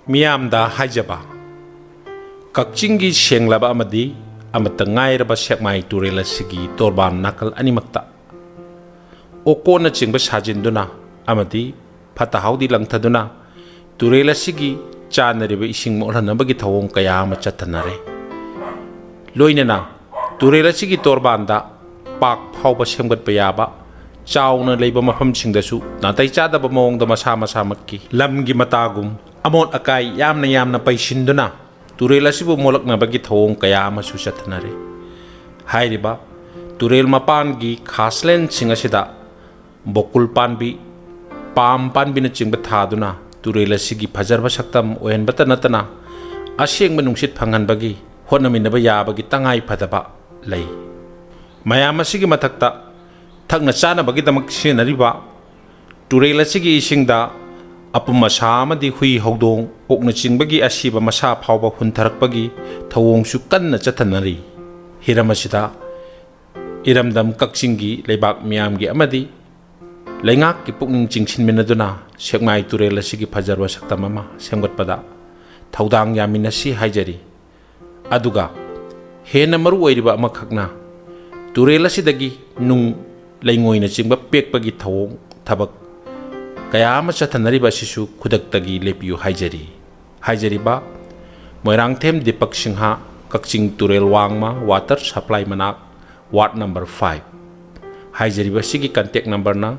Miyamda Hajaba Kakchingi Shenglaba Amadi Amatangairaba Sekmai Turel Sigi Torban Nakal Animakta Okona Chingba Sajinduna Amadi Patahaudi Langtaduna Turel Sigi Chanariba Ising Molanabagi Tawong Kayama Chatanare Loinana Turel Sigi Torbanda Pak Pauba Semgat Payaba Chawna Labor Mapam Chindasu Natai Chada Bamong the Masama Samaki Lamgi Matagum Amon Akai Yamna Paishinduna Turel Sibu Molak Nabagi Tawong Kayama Susatanare Hairiba Turel Mapangi Kaslen Singasida Bokul Panbi Pam Panbina Chingbataduna Turel Sigi Pajarba Saktam Ohen Batanatana Ashing Manungsit Pangan Bagi Honaminaba Bagi Tangai Padaba Lay Mayama Sigi Matakta Tagna Chana Bagi Damaksinariba Turel Sigi Isingda Apum Masama di Hui Hodong Okna Chingbagi Ashiba Masa Pauba Huntarakbagi Tawong Sukan Chatanari Hiramasida Iramdam Kakchingi Lebak Miamgi Amadi Lengak Kipung Chinchin Minaduna Sekmai Turel Sigi Pajarwa Saktamama Semgat Pada Taudang Yaminasi Hajari Aduga Hena Maru Wadiba Makakna Turel Sidagi Nung Lengoina Chingba Pek Bagi Tawong Tabak Kayama Chatanariba Sisu Kudaktagi Lepiu Hajari Ba Moirang Tem Depak Singha Kakching Turel Wangma Water Supply Manak Ward number 5 Hajari Ba Sigi contact number na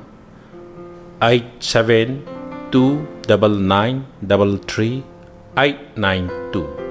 8729933892